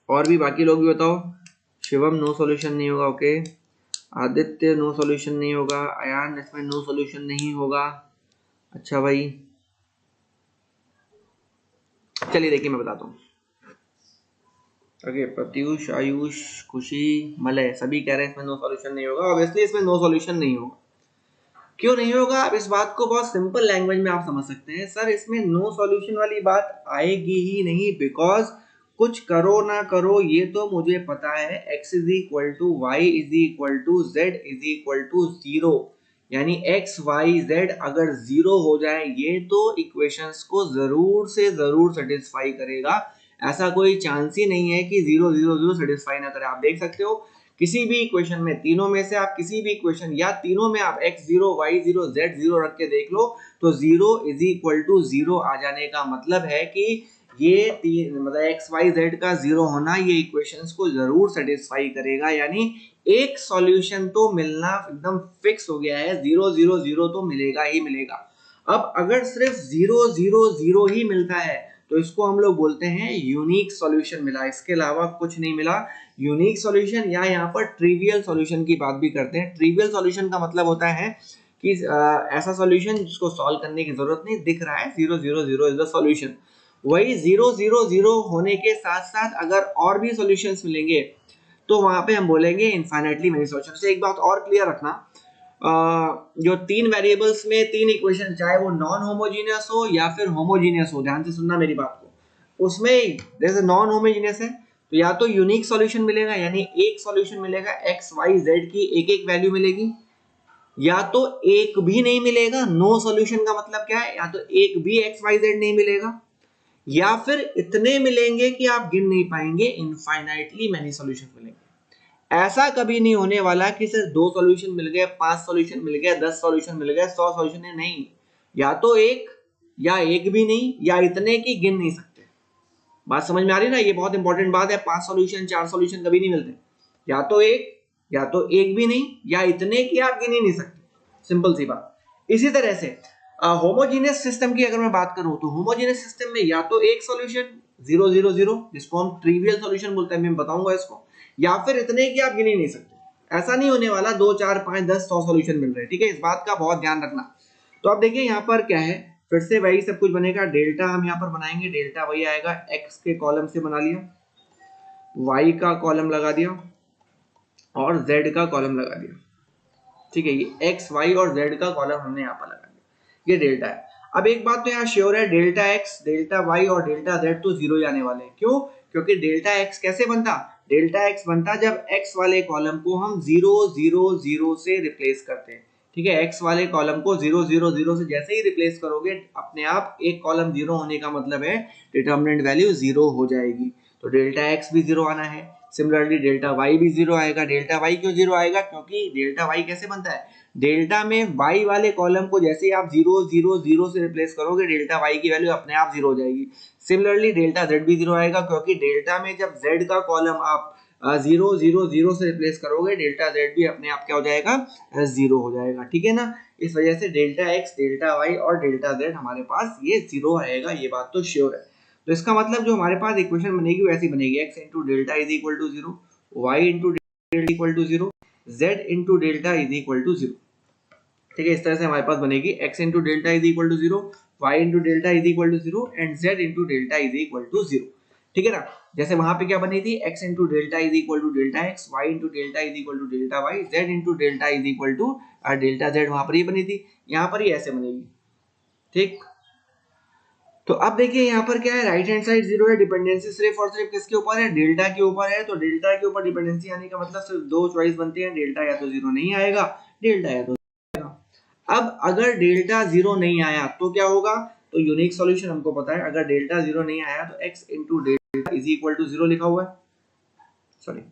और भी बाकी लोग भी बताओ। शिवम नो सॉल्यूशन नहीं होगा। ओके, आदित्य नो सॉल्यूशन नहीं होगा। अयान इसमें नो सॉल्यूशन नहीं होगा। अच्छा भाई, चलिए देखिए मैं बताता हूँ। ओके, प्रत्युष, आयुष, खुशी, मलय सभी कह रहे हैं इसमें नो सॉल्यूशन नहीं होगा। ऑब्वियसली इसमें नो सॉल्यूशन नहीं होगा। क्यों नहीं होगा, आप इस बात को बहुत सिंपल लैंग्वेज में आप समझ सकते हैं। सर इसमें नो सॉल्यूशन वाली बात आएगी ही नहीं, बिकॉज कुछ करो ना करो ये तो मुझे पता है, x is equal to y is equal to z is equal to zero. यानी x y z अगर जीरो हो जाए ये तो इक्वेशंस को जरूर से जरूर सेटिस्फाई करेगा। ऐसा कोई चांस ही नहीं है कि जीरो जीरो जीरो सेटिस्फाई ना करे। आप देख सकते हो किसी भी इक्वेशन में, तीनों में से आप किसी भी इक्वेशन या तीनों में आप x zero Y zero Z zero रख के देख लो, तो zero is equal to zero आ जाने का मतलब है कि ये तीन, मतलब एक्स वाई जेड का जीरो होना ये इक्वेशंस को जरूर सेटिस्फाई करेगा। यानी एक सॉल्यूशन तो मिलना एकदम फिक्स हो गया है, जीरो जीरो जीरो तो मिलेगा ही मिलेगा। अब अगर सिर्फ जीरो जीरो जीरो ही मिलता है तो इसको हम लोग बोलते हैं यूनिक सॉल्यूशन मिला, इसके अलावा कुछ नहीं मिला। यूनिक सॉल्यूशन या यहाँ पर ट्रिवियल सॉल्यूशन की बात भी करते हैं। ट्रिवियल सॉल्यूशन का मतलब होता है कि ऐसा सॉल्यूशन जिसको सॉल्व करने की जरूरत नहीं, दिख रहा है zero zero zero is the solution. वही जीरो जीरो जीरो होने के साथ साथ अगर और भी सॉल्यूशंस मिलेंगे तो वहां पे हम बोलेंगे इनफाइनाइटली मेनी सॉल्यूशन। से एक बात और क्लियर रखना, जो तीन वेरिएबल्स में तीन इक्वेशन, चाहे वो नॉन होमोजीनियस हो या फिर होमोजीनियस हो, ध्यान से सुनना मेरी बात को, उसमें जैसे नॉन होमोजीनियस है तो या तो यूनिक सॉल्यूशन मिलेगा, यानी एक सॉल्यूशन मिलेगा, एक्स वाई जेड की एक एक वैल्यू मिलेगी, या तो एक भी नहीं मिलेगा। नो सॉल्यूशन का मतलब क्या है, या तो एक भी एक्स वाई जेड नहीं मिलेगा, या फिर इतने मिलेंगे कि आप गिन नहीं पाएंगे, इनफाइनाइटली मैनी सॉल्यूशन मिलेंगे। ऐसा कभी नहीं होने वाला कि सिर्फ दो सॉल्यूशन मिल गए, पांच सॉल्यूशन मिल गए, 10 सॉल्यूशन मिल गए, 100 सॉल्यूशन नहीं। या तो एक, या एक भी नहीं, या इतने की गिन नहीं सकते। बात समझ में आ रही ना, ये बहुत इंपॉर्टेंट बात है। पांच सॉल्यूशन चार सॉल्यूशन कभी नहीं मिलते, या तो एक, या तो एक भी नहीं, या इतने की आप गिन ही नहीं सकते। सिंपल सी बात। इसी तरह से होमोजीनियस सिस्टम की अगर मैं बात करूं तो होमोजीनियस सिस्टम में या तो एक सॉल्यूशन जीरो जीरो जीरो, जिसको हम ट्रिवियल सॉल्यूशन बोलते हैं, मैं बताऊंगा इसको, या फिर इतने की आप गिन ही नहीं सकते। ऐसा नहीं होने वाला दो चार पांच 10 100 सॉल्यूशन मिल रहे हैं, ठीक है, इस बात का बहुत ध्यान रखना। तो आप देखिए यहाँ पर क्या है, फिर से वही सब कुछ बनेगा। डेल्टा हम यहाँ पर बनाएंगे, डेल्टा वही आएगा, एक्स के कॉलम से बना लिया, वाई का कॉलम लगा दिया और जेड का कॉलम लगा दिया, ठीक है। ये एक्स वाई और जेड का कॉलम हमने यहाँ पर लगा दिया, ये डेल्टा है। अब एक बात तो यहाँ श्योर है, डेल्टा एक्स, डेल्टा वाई और डेल्टा जेड तो जीरो ही आने वाले हैं। क्यों? क्योंकि डेल्टा एक्स कैसे बनता, डेल्टा एक्स बनता जब एक्स वाले कॉलम को हम जीरो जीरो जीरो से रिप्लेस करते हैं, ठीक है। एक्स वाले कॉलम को जीरो जीरो जीरो से जैसे ही रिप्लेस करोगे, अपने आप एक कॉलम जीरो होने का मतलब है डिटर्मिनेंट वैल्यू जीरो हो जाएगी। तो डेल्टा एक्स भी जीरो आना है, सिमिलरली डेल्टा वाई भी जीरो आएगा। डेल्टा वाई क्यों जीरो आएगा, क्योंकि डेल्टा वाई कैसे बनता है, डेल्टा में वाई वाले कॉलम को जैसे ही आप जीरो जीरो जीरो से रिप्लेस करोगे, डेल्टा वाई की वैल्यू अपने आप जीरो हो जाएगी। सिमिलरली डेल्टा जेड भी जीरो आएगा, क्योंकि डेल्टा में जब जेड का कॉलम आप जीरो जीरो जीरो से रिप्लेस करोगे, डेल्टा जेड भी अपने आप क्या हो जाएगा, जीरो हो जाएगा, ठीक है ना। इस वजह से डेल्टा एक्स, डेल्टा वाई और डेल्टा जेड हमारे पास ये जीरो आएगा, ये बात तो श्योर है। तो इसका मतलब जो हमारे पास इक्वेशन बनेगी वो ऐसी बनेगी, x into delta is equal to 0, y into delta equal to 0, z into delta is equal to 0। ठीक है, इस तरह से हमारे पास बनेगी x into delta is equal to 0, y into delta is equal to 0 and z into delta is equal to 0। ठीक है ना, जैसे वहां पे क्या बनी थी, x into delta is equal to delta x, y into delta is equal to delta y, z into delta is equal to delta z, वहां पर ये बनी थी, यहाँ पर ही ऐसे बनेगी। ठीक, तो अब देखिए यहाँ पर क्या है, राइट हैंड साइड 0 है, डिपेंडेंसी सिर्फ और सिर्फ किसके ऊपर है, डेल्टा के ऊपर है। तो डेल्टा के ऊपर डिपेंडेंसी आने का मतलब सिर्फ दो चॉइस बनती है, डेल्टा या तो 0 नहीं आएगा, डेल्टा या तो आएगा। अब अगर डेल्टा 0 नहीं आया तो क्या होगा, तो यूनिक सॉल्यूशन हमको पता है, अगर डेल्टा 0 नहीं आया तो x into delta is equal to 0 लिखा हुआ है। सॉरी,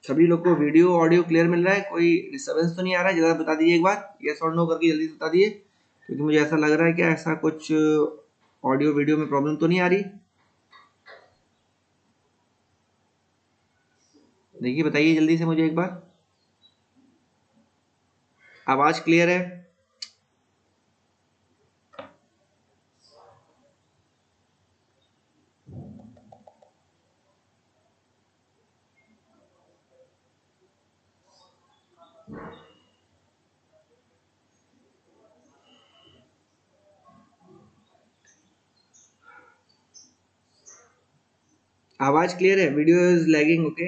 सभी लोग को वीडियो ऑडियो क्लियर मिल रहा है, कोई डिस्टर्बेंस तो नहीं आ रहा है? जरा बता दीजिए एक बार, यस और नो करके जल्दी से बता दीजिए, क्योंकि मुझे ऐसा लग रहा है कि ऐसा कुछ ऑडियो वीडियो में प्रॉब्लम तो नहीं आ रही। देखिए बताइए जल्दी से मुझे एक बार, आवाज क्लियर है? आवाज क्लियर है? Video is lagging, okay?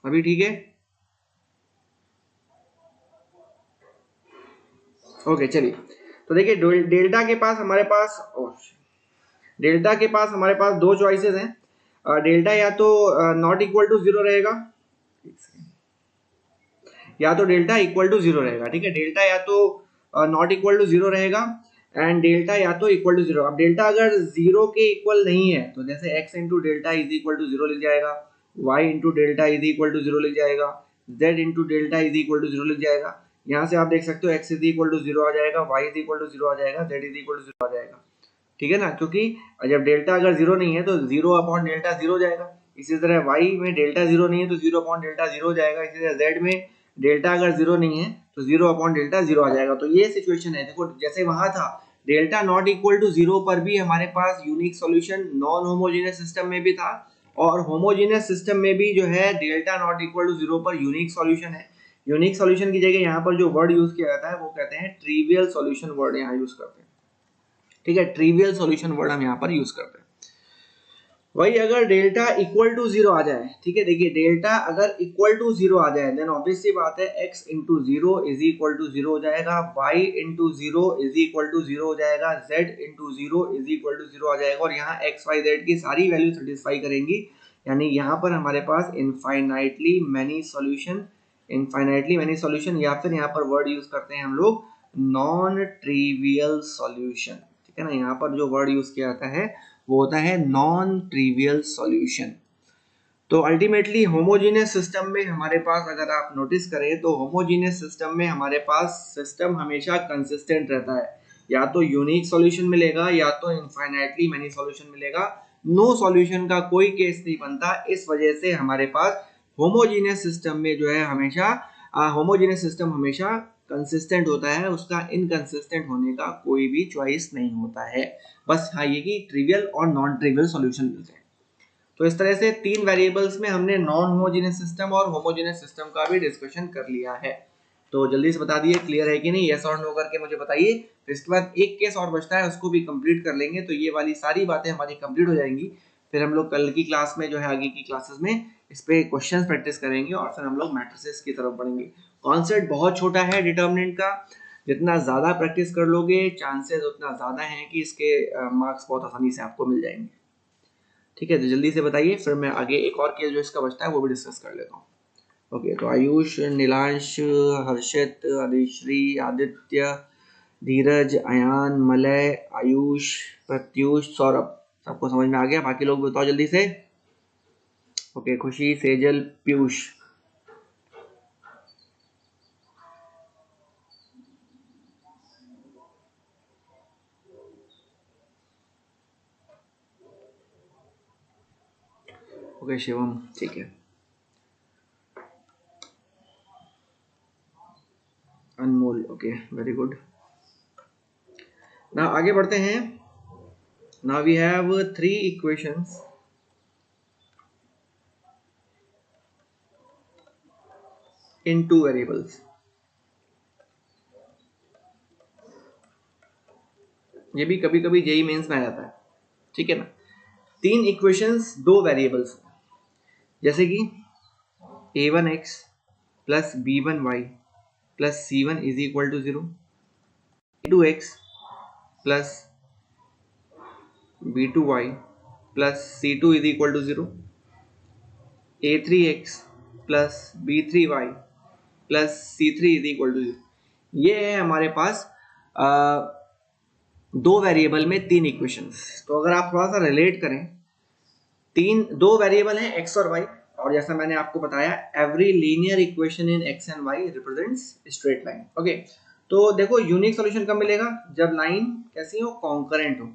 अभी ठीक है? ओके चलिए, तो देखिए डेल्टा के पास हमारे पास डेल्टा के पास हमारे पास दो चॉइसेस हैं। डेल्टा या तो नॉट इक्वल टू 0 रहेगा, या तो डेल्टा इक्वल टू 0 रहेगा। ठीक है, डेल्टा या तो नॉट इक्वल टू 0 रहेगा एंड डेल्टा या तो इक्वल टू 0। अब डेल्टा अगर 0 के इक्वल नहीं है तो जैसे x into delta is equal to 0 लिख जाएगा, y into delta is equal to 0 लिख जाएगा, z into delta is equal to 0 लिख जाएगा। यहाँ से आप देख सकते हो x इज इक्वल टू 0 आ जाएगा, y इज इक्वल टू 0 आ जाएगा, z इज इक्वल टू 0 आ जाएगा। ठीक है ना, क्योंकि जब डेल्टा अगर 0 नहीं है तो 0 अपॉन डेल्टा 0 जाएगा। इसी तरह y में डेल्टा 0 नहीं है तो 0 अपॉन डेल्टा 0 जाएगा। इसी तरह z में डेल्टा अगर 0 नहीं है तो 0 अपॉन डेल्टा 0 आ जाएगा। तो ये सिचुएशन है। देखो जैसे वहां था डेल्टा नॉट इक्वल टू 0 पर भी हमारे पास unique solution non homogeneous system में भी था, और होमोजेनियस सिस्टम में भी जो है डेल्टा नॉट इक्वल टू 0 पर यूनिक सॉल्यूशन है। यूनिक सॉल्यूशन की जगह यहाँ पर जो वर्ड यूज किया जाता है वो कहते हैं ट्रिवियल सॉल्यूशन, वर्ड यहाँ यूज करते हैं। ठीक है, ट्रिवियल सॉल्यूशन वर्ड हम यहाँ पर यूज करते हैं। वही अगर डेल्टा इक्वल टू 0 आ जाए, ठीक है, देखिए डेल्टा अगर इक्वल टू 0 आ जाए देन ऑब्वियसली बात है x into 0 is equal to 0 हो जाएगा, y into 0 is equal to 0 हो जाएगा, z into 0 is equal to 0 आ जाएगा, और यहाँ x y z की सारी वैल्यू सेटिस्फाई करेंगी। यानी यहाँ पर हमारे पास infinitely many solution, infinitely many solution, या फिर यहाँ पर वर्ड यूज करते हैं हम लोग नॉन ट्रिवियल सॉल्यूशन। ठीक है ना, यहाँ पर जो वर्ड यूज किया जाता है वो होता है नॉन ट्रिवियल सॉल्यूशन। तो अल्टीमेटली होमोजेनियस सिस्टम में हमारे पास अगर आप नोटिस करें तो होमोजेनियस सिस्टम में हमारे पास सिस्टम हमेशा कंसिस्टेंट रहता है, या तो यूनिक सॉल्यूशन मिलेगा या तो इनफाइनाइटली मैनी सॉल्यूशन मिलेगा। नो सॉल्यूशन का कोई केस नहीं बनता। इस वजह से हमारे पास होमोजेनियस सिस्टम में जो है हमेशा होमोजेनियस सिस्टम हमेशा कंसिस्टेंट होता है, उसका इनकंसिस्टेंट होने का कोई भी चॉइस नहीं होता है। बस हाँ ये कि ट्रिवियल और नॉन ट्रिवियल सॉल्यूशन मिलते हैं। तो इस तरह से तीन वेरिएबल्स में हमने नॉन होमोजेनियस सिस्टम और होमोजेनियस सिस्टम का भी डिस्कशन कर लिया है। तो जल्दी से बता दिए क्लियर है कि नहीं, यस और नो करके मुझे बताइए। फिर इसके बाद एक केस और बचता है, उसको भी कंप्लीट कर लेंगे, तो ये वाली सारी बातें हमारी कंप्लीट हो जाएंगी। फिर हम लोग कल की क्लास में जो है आगे की क्लासेस में इस पे क्वेश्चंस प्रैक्टिस करेंगे और फिर हम लोग मैट्रिसेस की तरफ बढ़ेंगे। कॉन्सेप्ट बहुत छोटा है डिटर्मिनेंट का, जितना ज्यादा प्रैक्टिस कर लोगे चांसेस उतना ज्यादा है कि इसके मार्क्स बहुत आसानी से आपको मिल जाएंगे। ठीक है, तो जल्दी से बताइए, फिर मैं आगे एक और केस जो इसका बचता है वो भी डिस्कस कर लेता हूँ। ओके, तो आयुष, नीलांश, हर्षित, आदिश्री, आदित्य, धीरज, अयान, मलय, आयुष, प्रत्युष, सौरभ, सबको समझ में आ गया? बाकी लोग बताओ जल्दी से। ओके, खुशी, सेजल, पीयूष। ओके शिवम, ठीक है। Okay, very good. ना आगे बढ़ते हैं। Now we have 3 equations in 2 variables. ये भी कभी कभी जेई मेंस में आ जाता है, ठीक है ना। 3 इक्वेशंस 2 वेरिएबल्स, जैसे कि a1x plus b1y plus c1 is equal to 0, a2x plus b2y plus c2 is equal to 0, a3x plus b3y plus c3 is equal to 0। ये है हमारे पास दो वेरिएबल में 3 इक्वेशंस। तो अगर आप थोड़ा सा रिलेट करें, दो वेरिएबल हैं x और y, और जैसा मैंने आपको बताया every linear equation in x and y represents straight line. Okay, तो देखो यूनिक सॉल्यूशन कब मिलेगा? जब लाइन कैसी हो? कॉन्करेंट हो।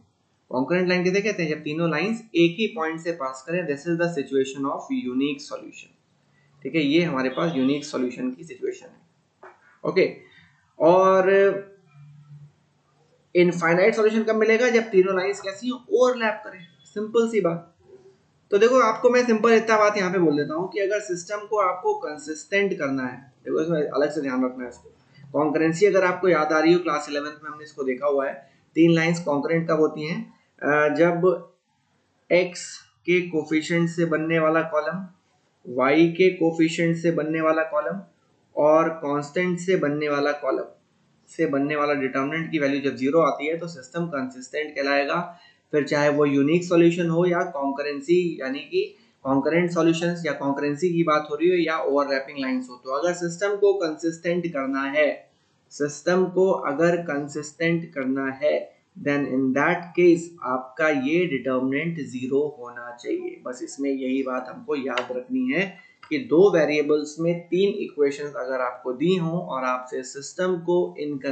कॉन्करेंट लाइन किसे कहते हैं? जब तीनों लाइंस एक ही पॉइंट से पास करें। This is the situation of unique solution. ठीक है, ये हमारे पास यूनिक सॉल्यूशन की सिचुएशन है। ओके, और इनफाइनाइट सॉल्यूशन कब मिलेगा? जब तीनों लाइंस कैसी हो? ओवरलैप करें। सिंपल सी बात। तो देखो, आपको मैं सिंपल इतना बात यहाँ पे बोल देता हूँ कि अगर सिस्टम को आपको कंसिस्टेंट करना है, देखो इसमें अलग से ध्यान रखना है इसको। कॉन्करेंसी अगर आपको याद आ रही हो, क्लास 11th में हमने इसको देखा हुआ है। 3 लाइंस कॉन्करेंट कब होती हैं? जब x के कोफिशिएंट से बनने वाला कॉलम, y के कोफिशिएंट से बनने वाला कॉलम और कांस्टेंट से बनने वाला कॉलम से बनने वाला डिटरमिनेंट की वैल्यू जब 0 आती है तो सिस्टम कंसिस्टेंट कहलाएगा। फिर चाहे वो यूनिक सॉल्यूशन हो या कॉन्करेंसी, यानी कि कॉन्करेंट सॉल्यूशंस या कॉन्करेंसी की बात हो रही हो या ओवरलैपिंग लाइंस हो। तो अगर सिस्टम को कंसिस्टेंट करना है, सिस्टम को अगर कंसिस्टेंट करना है, देन इन दैट केस आपका ये डिटरमिनेंट 0 होना चाहिए। बस इसमें यही बात हमको याद रखनी है कि दो वेरिएबल्स में 3 इक्वेशंस अगर आपको दी हो और आपसे सिस्टम को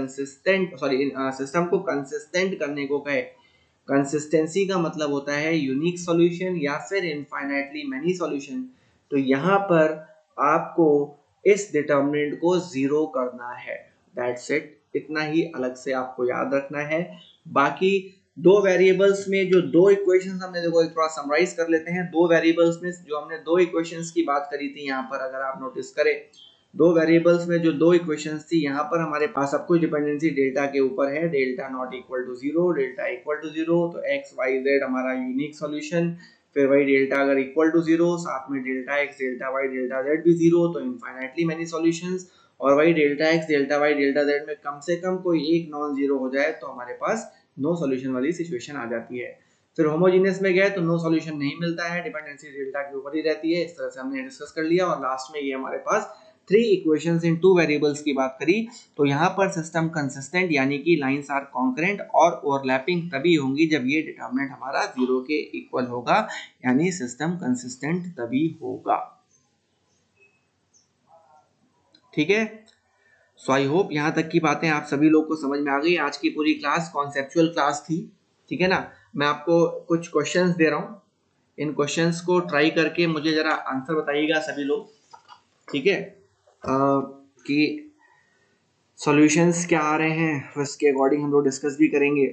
सिस्टम को कंसिस्टेंट करने को कहे। कंसिस्टेंसी का मतलब होता है यूनिक सॉल्यूशन या फिर इनफाइनाइटली मेनी सॉल्यूशन। तो यहाँ पर आपको इस डिटरमिनेंट को 0 करना है। दैट्स इट, इतना ही अलग से आपको याद रखना है। बाकी दो वेरिएबल्स में जो दो इक्वेशंस हमने, देखो एक थोड़ा समराइज कर लेते हैं। दो वेरिएबल्स में जो हमने दो इक्वेशंस की बात करी थी, यहाँ पर अगर आप नोटिस करें, दो वेरिएबल्स में जो दो इक्वेशंस थी, यहाँ पर हमारे पास सब कुछ डिपेंडेंसी डेल्टा के ऊपर है। Delta not equal to 0, delta equal to 0, तो x y z हमारा यूनिक सॉल्यूशन। फिर वही डेल्टा अगर इक्वल टू 0, साथ में delta x delta y delta z भी 0, तो इनफाइनाइटली मेनी सॉल्यूशंस। और वही delta x delta y delta z में कम से कम कोई एक नॉन जीरो हो जाए तो हमारे पास नो सॉल्यूशन वाली सिचुएशन आ जाती है। फिर होमोजेनियस में गए तो नो सॉल्यूशन नहीं मिलता है, डिपेंडेंसी डेल्टा के ऊपर ही रहती है। इस तरह से हमने डिस्कस कर लिया। और लास्ट में ये हमारे पास 3 इक्वेशंस इन 2 वेरिएबल्स की बात करी। तो यहाँ पर सिस्टम कंसिस्टेंट यानी कि लाइंस आर कॉन्करेंट और ओवरलैपिंग तभी होंगी जब ये डिटरमिनेंट हमारा 0 के इक्वल होगा, यानी सिस्टम कंसिस्टेंट तभी होगा। ठीक है, सो आई होप यहाँ तक की बातें आप सभी लोग को समझ में आ गई। आज की पूरी क्लास कॉन्सेप्चुअल क्लास थी, ठीक है ना। मैं आपको कुछ क्वेश्चंस दे रहा हूँ, इन क्वेश्चंस को ट्राई करके मुझे जरा आंसर बताइएगा सभी लोग, ठीक है। कि सॉल्यूशंस क्या आ रहे हैं, उसके अकॉर्डिंग हम लोग डिस्कस भी करेंगे।